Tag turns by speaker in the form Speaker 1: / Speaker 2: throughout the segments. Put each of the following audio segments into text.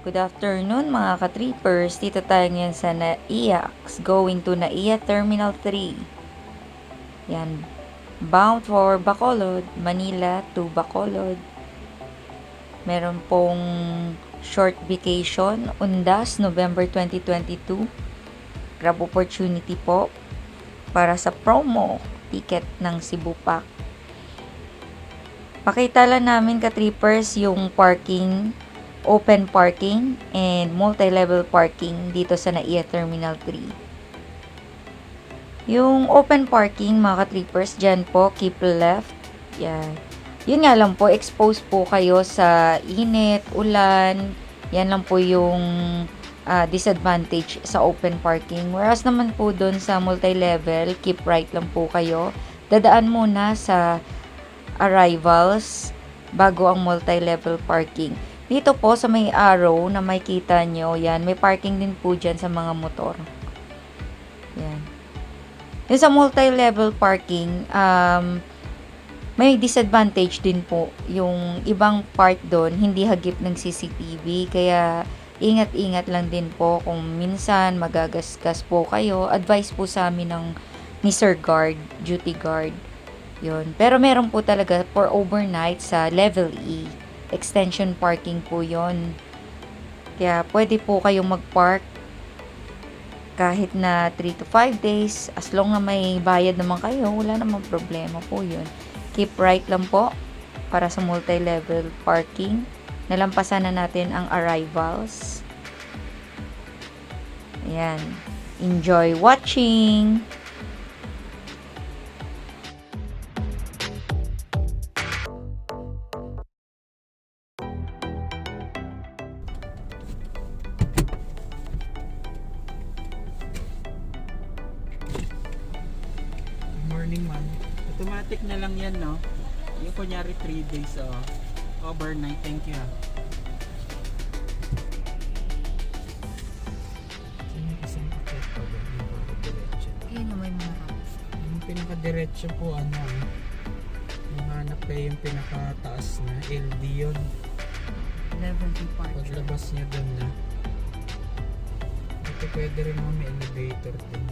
Speaker 1: Good afternoon mga ka-trippers. Dito tayo ngayon sa NAIAX, going to NAIA Terminal 3. Yan. Bound for Bacolod, Manila to Bacolod. Meron pong short vacation, Undas, November 2022. Grab opportunity po para sa promo ticket ng Cebu Pack. Pakita lang namin ka-trippers yung parking, open parking and multi-level parking dito sa NAIA Terminal 3. Yung open parking mga ka-trippers, dyan po, keep left. Yan. Yun nga lang po, exposed po kayo sa init, ulan. Yan lang po yung disadvantage sa open parking. Whereas naman po dun sa multi-level, keep right lang po kayo. Dadaan muna sa arrivals bago ang multi-level parking. Dito po sa may arrow na makita nyo, yan, may parking din po dyan sa mga motor. Yan. Yung sa multi-level parking, may disadvantage din po. Yung ibang part doon, hindi hagip ng CCTV, kaya ingat-ingat lang din po kung minsan magagasgas po kayo. Advice po sa amin ni Sir Guard, duty guard. Yun. Pero meron po talaga for overnight sa level E. Extension parking po yon. Kaya pwede po kayong mag-park kahit na 3 to 5 days. As long na may bayad naman kayo, wala namang problema po yun. Keep right lang po para sa multi-level parking. Nalampasan na natin ang arrivals. Ayan. Enjoy watching!
Speaker 2: Morning, ma'am. Automatic na lang yan, no? Yung kunyari 3 days, overnight. Thank you, ha. Sino isang akit pa ba? Yung pinakadiretso.
Speaker 1: Ayan yung may mga
Speaker 2: Yung pinakadiretso po, yung hanap kayo yung pinakataas na LD yun.
Speaker 1: level departure.
Speaker 2: Paglabas niya dun na. Ito pwede rin mo may elevator din.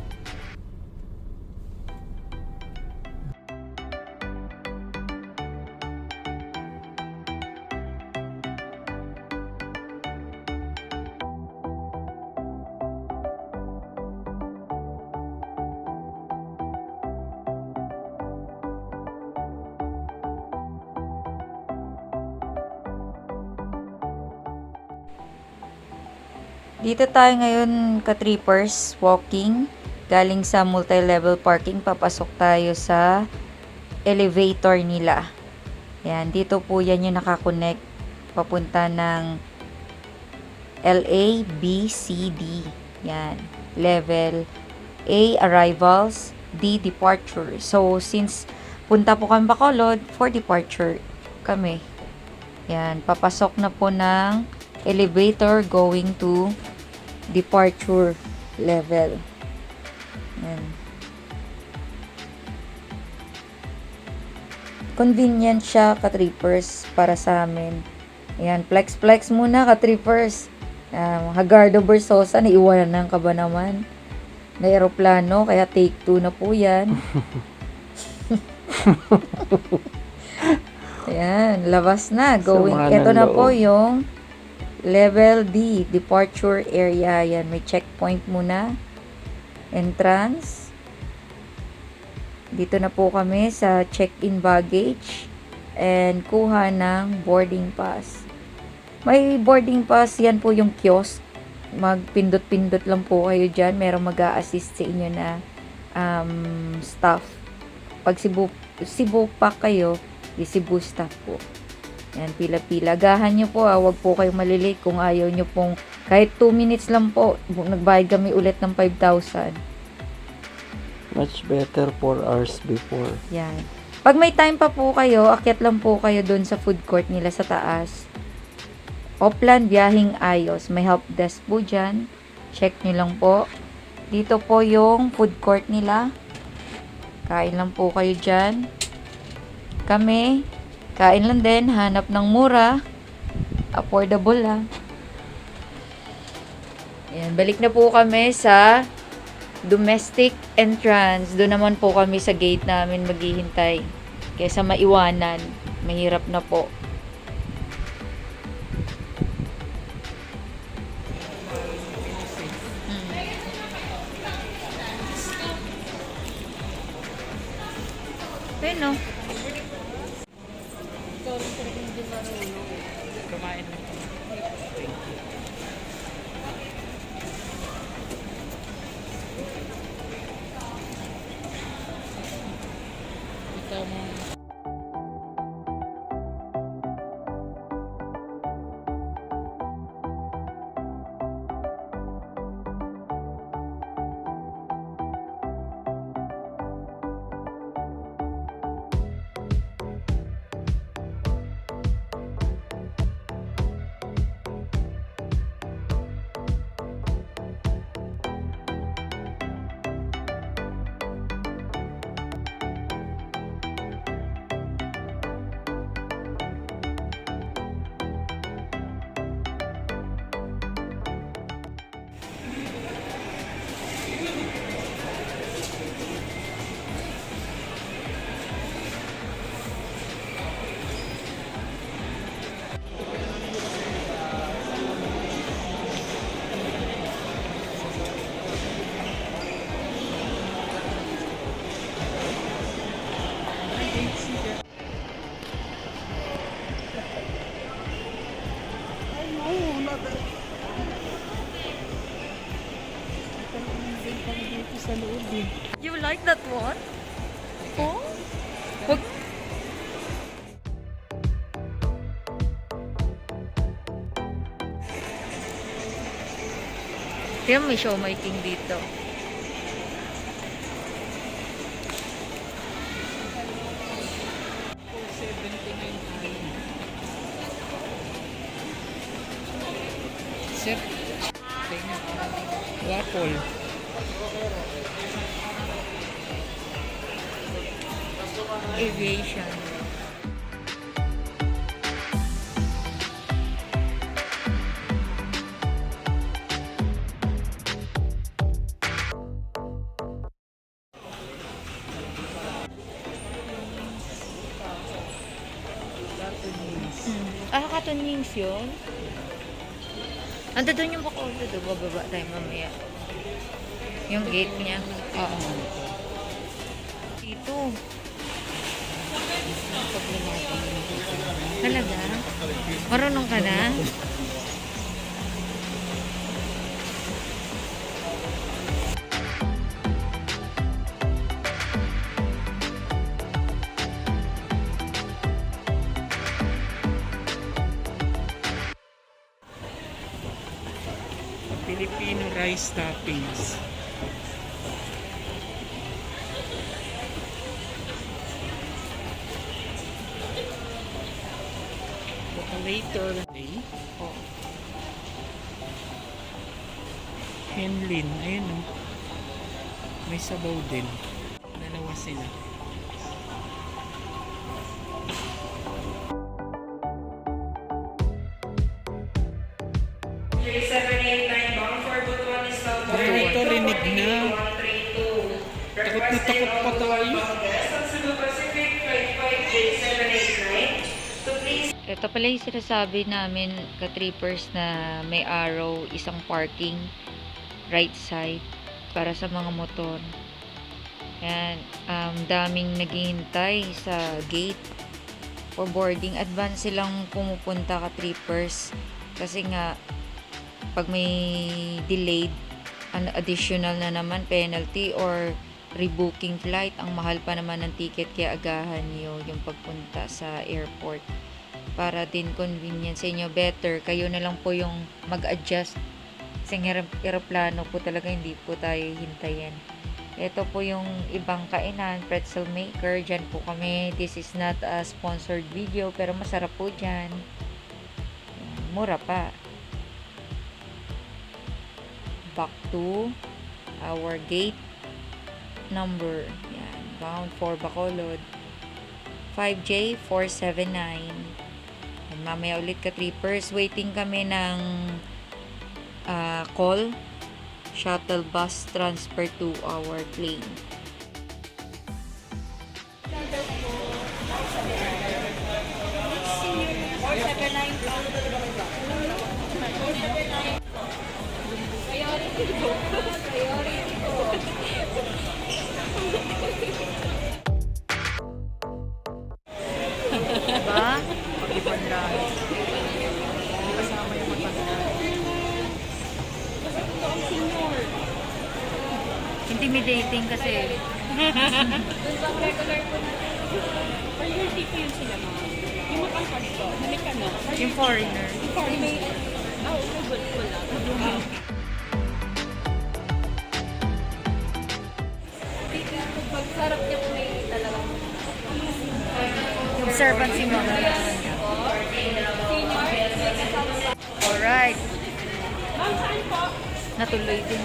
Speaker 1: Dito tayo ngayon ka-trippers, walking. Galing sa multi-level parking, papasok tayo sa elevator nila. Yan, dito po yan yung nakakonect papunta ng LA, B, C, D. Yan, level A, arrivals, D, departure. So, since punta po kami Bacolod, for departure kami. Yan, papasok na po ng elevator going to departure level. Yan. Convenient siya ka-trippers para sa amin. Ayan, flex muna ka-trippers. Hagardo Bersosa, naiwanan ng ka ba naman? Na aeroplano, kaya take 2 na po yan. Ayan, labas na. Going, ito na po yung level D, departure area. Yan, may checkpoint muna. Entrance. Dito na po kami sa check-in baggage and kuha ng boarding pass. May boarding pass, yan po yung kiosk. Magpindot-pindot lang po kayo dyan. Merong mag-a-assist sa inyo na staff. Pag Cebu Pack kayo, di Cebu staff po. Yan, pila-pila. Agahan nyo po, wag po kayong malilate kung ayaw nyo pong kahit 2 minutes lang po. Nagbayad kami ulit ng 5,000.
Speaker 3: Much better 4 hours before.
Speaker 1: Yan. Pag may time pa po kayo, akyat lang po kayo dun sa food court nila sa taas. Oplan Biyahing Ayos. May help desk po dyan. Check nyo lang po. Dito po yung food court nila. Kain lang po kayo dyan. Kami, kain lang din. Hanap ng mura. Affordable lang. Ayan, balik na po kami sa domestic entrance. Doon naman po kami sa gate namin maghihintay. Kaysa maiwanan, mahirap na po. Ayun, no?
Speaker 2: Kumain na. Ikaw mo.
Speaker 1: You like that one? Oh? Wag... Kaya may show making dito.
Speaker 2: Sir, tingnan. Waffle.
Speaker 1: Aviation. Cartoon Wings yun? Ando doon yung Bacolod. Bababa tayo mamaya. Yung gate niya. Oo. Dito. Talaga? Marunong ka na?
Speaker 2: Filipino rice toppings. Later.
Speaker 1: Oo.
Speaker 2: Henlin. Ayun o. May sabaw din. Dalawa sila. Ito rinig na. Takot na takot pa tayo.
Speaker 1: Ito pala yung sinasabi namin ka-trippers na may arrow, isang parking, right side, para sa mga motor. Yan, daming naghihintay sa gate for boarding. Advance silang pumupunta ka-trippers kasi nga pag may delayed, an additional na naman penalty or rebooking flight, ang mahal pa naman ng ticket, kaya agahan nyo yung pagpunta sa airport para din convenience sa inyo. Better kayo na lang po yung mag-adjust kasi aeroplano po talaga hindi po tayo hintayin. Ito po yung ibang kainan, pretzel maker, dyan po kami. This is not a sponsored video pero masarap po dyan, mura pa. Back to our gate number, yan, bound for Bacolod, 5J479. Mamaya ulit ka-trippers, waiting kami ng call, shuttle bus transfer to our plane. Diba?
Speaker 2: Pag-ibon lang. Hindi kasama yung matanda.
Speaker 1: Intimidating kasi.
Speaker 4: Priority po yun sila, ma'am. Yung makangkad ko, nalik ka na.
Speaker 1: Yung foreigner.
Speaker 4: Wala. Pagsarap niya po may talagang
Speaker 1: Yung servant si mama. Alright. Natuloy din.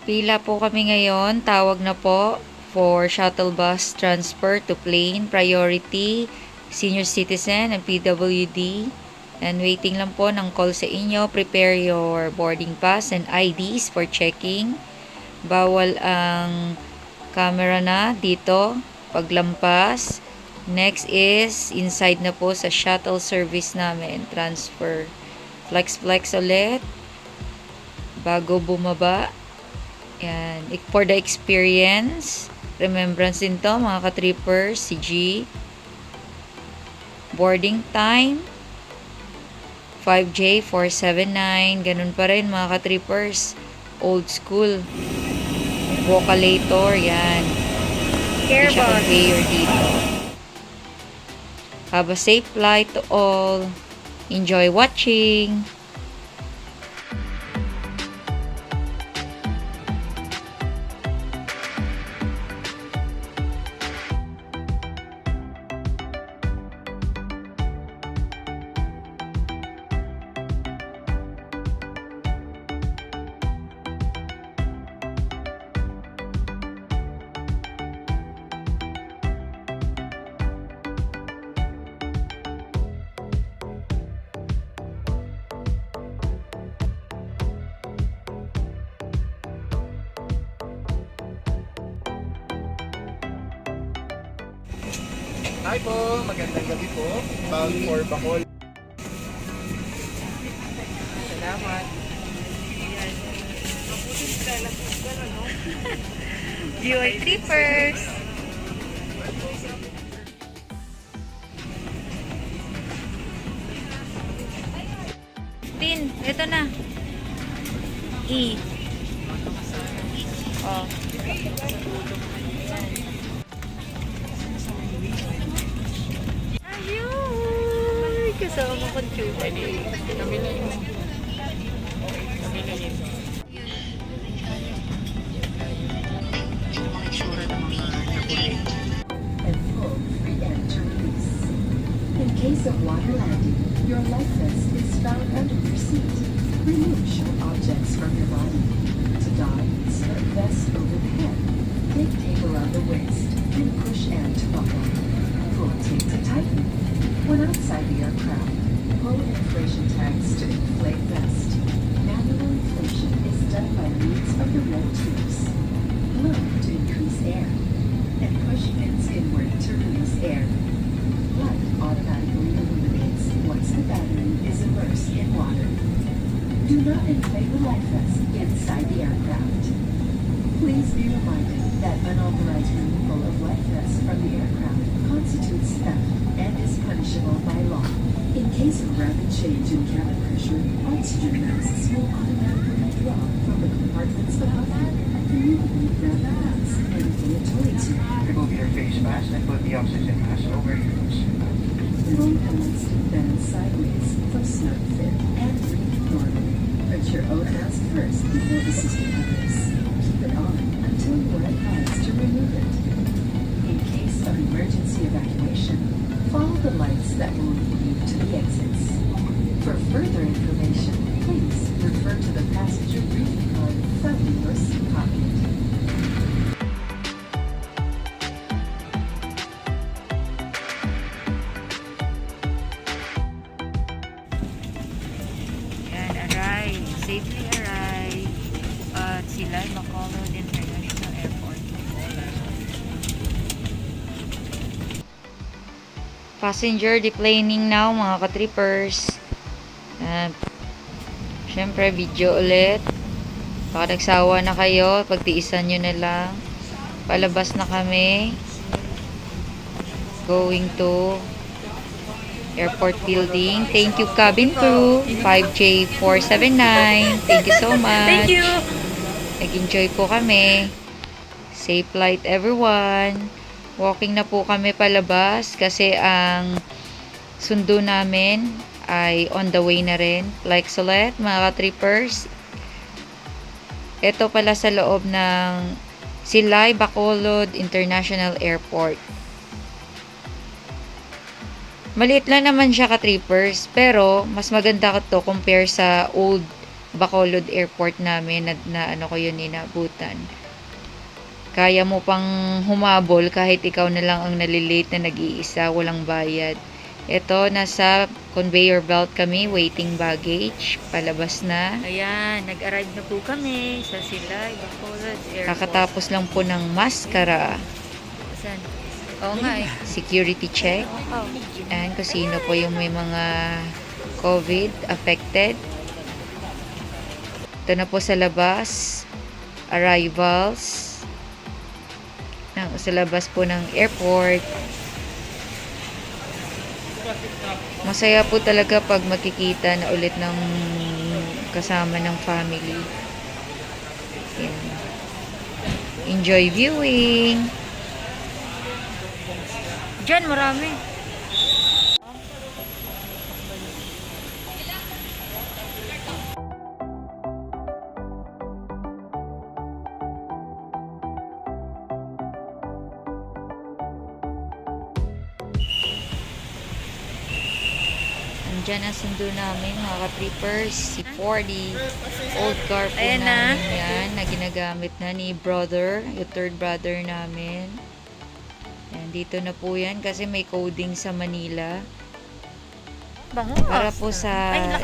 Speaker 1: Pila po kami ngayon. Tawag na po for shuttle bus transfer to plane. Priority, senior citizen and PWD. And waiting lang po ng call sa inyo. Prepare your boarding pass and IDs for checking. Bawal ang camera na dito paglampas. Next is inside na po sa shuttle service namin. Transfer. Flex ulit. Bago bumaba. Yan. For the experience, remembrance din to mga ka-trippers, si G. Boarding time, 5J479. Ganun pa rin mga ka-trippers. Old school. Vocalator, yan. Hindi siya conveyor dito. Have a safe flight to all. Enjoy watching.
Speaker 2: Hi po, magandang gabi po. Bound for Bacol. Salamat.
Speaker 1: GY Trippers. Tin, ito na. E. Oh. Ayun! Kasama ko computer.
Speaker 2: Kami na yun. Kami na yun. Ito mga itsura ng mga nabuli.
Speaker 5: And full free to release. In case of water landing, your life vest is found under your seat. Remove sharp objects from your body. To dive, slip vest over the head. Take tape around the waist and push and to buckle. Pull tape to tighten. When outside the aircraft, pull inflation tags to inflate vest. Manual inflation is done by means of the red tubes. Blow to increase air. And push fins inward to release air. Light automatically illuminates once the battery is immersed in water. Do not inflate the life vest inside the aircraft. Please be reminded that unauthorized removal of life vests from the aircraft constitutes theft and is punishable by law. In case of rapid change in cabin pressure, oxygen masks will automatically withdraw from the compartments above you. Removing grab bags and fill a toilet seat.
Speaker 6: Remove your face mask and put the oxygen mask over your nose.
Speaker 5: Roll pants then sideways for snug fit and breathe normally. Put your own mask first before assisting others. Keep it on until you are advised to remove it. In case of emergency evacuation, follow the lights that will lead you to the exits. For further information, please refer to the passenger briefing card found in your seat pocket.
Speaker 1: safely arrive at Silay Bacolod International Airport. Passenger deplaning now mga ka-trippers. Syempre video ulit. Baka nagsawa na kayo, pagtiisan nyo na lang. Palabas na kami. Going to airport building. Thank you cabin crew 5J479. Thank you so much.
Speaker 4: Thank you!
Speaker 1: Nag-enjoy po kami. Safe flight everyone. Walking na po kami palabas kasi ang sundo namin ay on the way na rin. Like ulit mga ka-trippers. Ito pala sa loob ng Silay Bacolod International Airport. Maliit lang naman siya ka-trippers, pero mas maganda to compare sa old Bacolod Airport namin na ano ko yun inabutan. Kaya mo pang humabol kahit ikaw na lang ang nalilate na nag-iisa, walang bayad. Ito, nasa conveyor belt kami, waiting baggage, palabas na. Ayan, nag-arrive na po kami sa Silay Bacolod Airport. Kakatapos lang po ng maskara. Saan? Oo nga eh. Security check. And kung sino po yung may mga COVID affected. Ito na po sa labas. Arrivals. Sa labas po ng airport. Masaya po talaga pag makikita na ulit ng kasama ng family. Yan. Enjoy viewing. Diyan marami. Andyan ang sundo namin mga ka-trippers. Si 40 old car po
Speaker 4: Ayan
Speaker 1: namin yan na ginagamit na ni brother, yung third brother namin. Ayan, dito na po yan kasi may coding sa Manila. Para po sa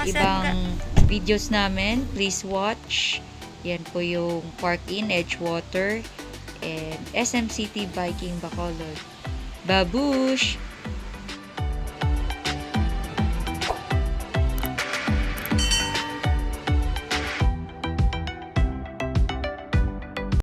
Speaker 1: ibang videos namin, please watch. Yan po yung Park Inn Edgewater and SM City Viking Bacolod. Babush!